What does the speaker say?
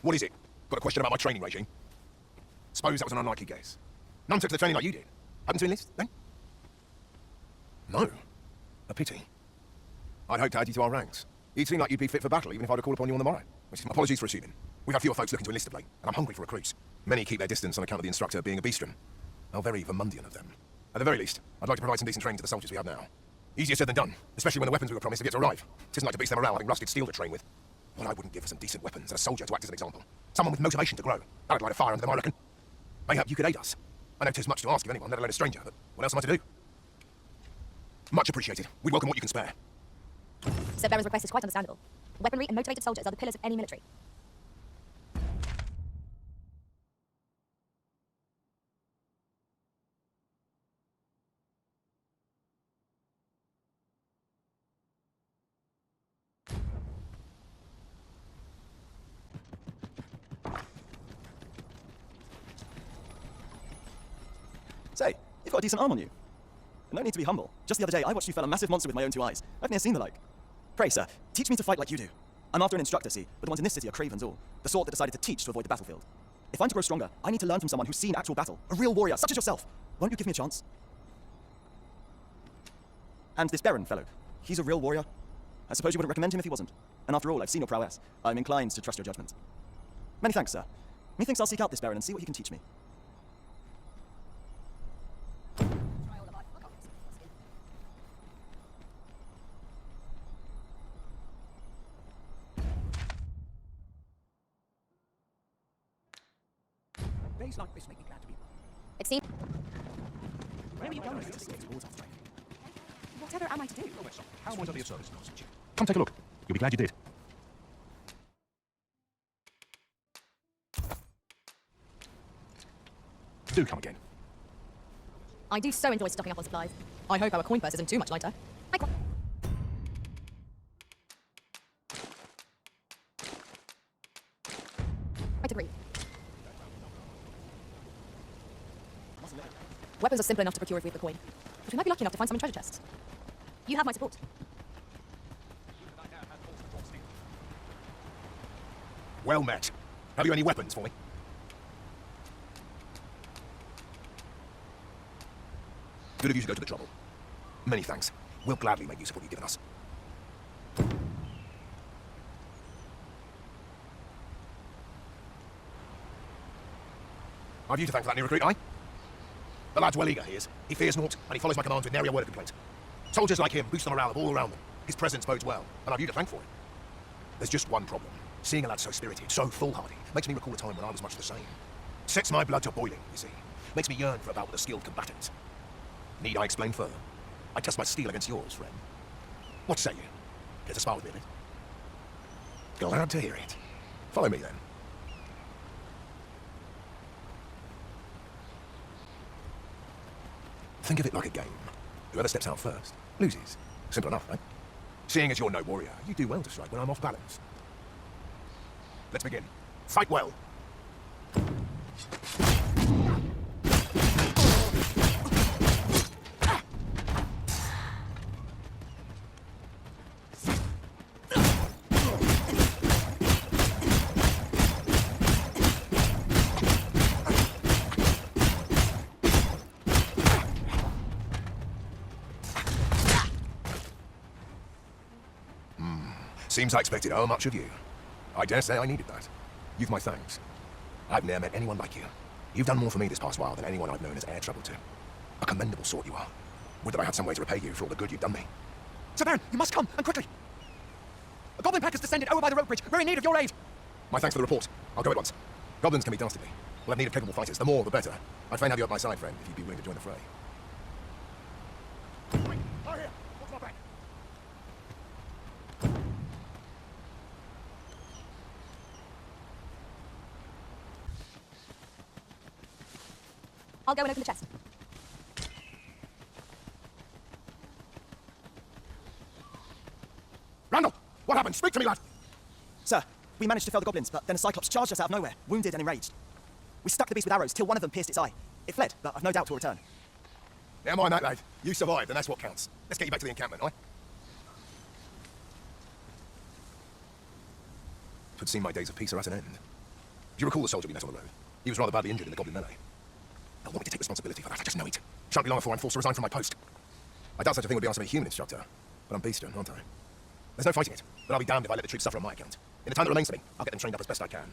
What is it? Got a question about my training regime? Suppose that was an unlikely guess. None took to the training like you did. Happened to enlist, then? No. A pity. I'd hoped to add you to our ranks. You'd seem like you'd be fit for battle, even if I'd have called upon you on the morrow. Apologies for assuming. We've had fewer folks looking to enlist of late, and I'm hungry for recruits. Many keep their distance on account of the instructor being a beastrum. How very Vermundian of them. At the very least, I'd like to provide some decent training to the soldiers we have now. Easier said than done, especially when the weapons we were promised have yet to arrive. It isn't like to beast their morale having rusted steel to train with. What I wouldn't give for some decent weapons and a soldier to act as an example. Someone with motivation to grow. That'd light a fire under them, I reckon. Mayhap you could aid us. I know 'tis much to ask of anyone, let alone a stranger, but what else am I to do? Much appreciated. We'd welcome what you can spare. Sir Baron's request is quite understandable. Weaponry and motivated soldiers are the pillars of any military. Say, you've got a decent arm on you. No need to be humble. Just the other day, I watched you fell a massive monster with my own 2 eyes. I've never seen the like. Pray, sir, teach me to fight like you do. I'm after an instructor, see, but the ones in this city are cravens all. The sort that decided to teach to avoid the battlefield. If I'm to grow stronger, I need to learn from someone who's seen actual battle. A real warrior, such as yourself. Won't you give me a chance? And this Baron fellow, he's a real warrior. I suppose you wouldn't recommend him if he wasn't. And after all, I've seen your prowess. I'm inclined to trust your judgment. Many thanks, sir. Methinks I'll seek out this Baron and see what he can teach me. Days like this make me glad to be. It seems... Where are you going? Whatever am I to do? How might I be of service? Come take a look. You'll be glad you did. Do come again. I do so enjoy stocking up on supplies. I hope our coin purse isn't too much lighter. Quite agree. Weapons are simple enough to procure if we have the coin. But we might be lucky enough to find some in treasure chests. You have my support. Well met. Have you any weapons for me? Good of you to go to the trouble. Many thanks. We'll gladly make use of what you've given us. I've you to thank for that new recruit, aye? The lad's well eager, he is. He fears naught, and he follows my commands with nary a word of complaint. Soldiers like him boost the morale of all around them. His presence bodes well, and I've you to thank for it. There's just one problem. Seeing a lad so spirited, so foolhardy, makes me recall a time when I was much the same. Sets my blood to boiling, you see. Makes me yearn for a bout with a skilled combatant. Need I explain further? I test my steel against yours, friend. What say you? Care to spar with me a bit? Glad to hear it. Follow me, then. Think of it like a game. Whoever steps out first, loses. Simple enough, right? Seeing as you're no warrior, you do well to strike when I'm off balance. Let's begin. Fight well. Seems I expected how much of you. I dare say I needed that. You've my thanks. I've never met anyone like you. You've done more for me this past while than anyone I've known has e'er troubled to. A commendable sort you are. Would that I had some way to repay you for all the good you've done me. Sir Baron, you must come, and quickly! A goblin pack has descended over by the rope bridge. We're in need of your aid! My thanks for the report. I'll go at once. Goblins can be dastardly. We'll have need of capable fighters. The more, the better. I'd fain have you at my side, friend, if you'd be willing to join the fray. Wait, lie here! Watch my back! I'll go and open the chest. Randall! What happened? Speak to me, lad! Sir, we managed to fell the goblins, but then a cyclops charged us out of nowhere, wounded and enraged. We struck the beast with arrows till one of them pierced its eye. It fled, but I've no doubt will return. Never mind that, lad. You survived, and that's what counts. Let's get you back to the encampment, aye? Twould seem my days of peace are at an end. you recall the soldier we met on the road? He was rather badly injured in the Goblin melee. They'll want me to take responsibility for that, I just know it. Shan't be long before I'm forced to resign from my post. I doubt such a thing would be asked of a human instructor, but I'm beastern, aren't I? There's no fighting it, but I'll be damned if I let the troops suffer on my account. In the time that remains to me, I'll get them trained up as best I can.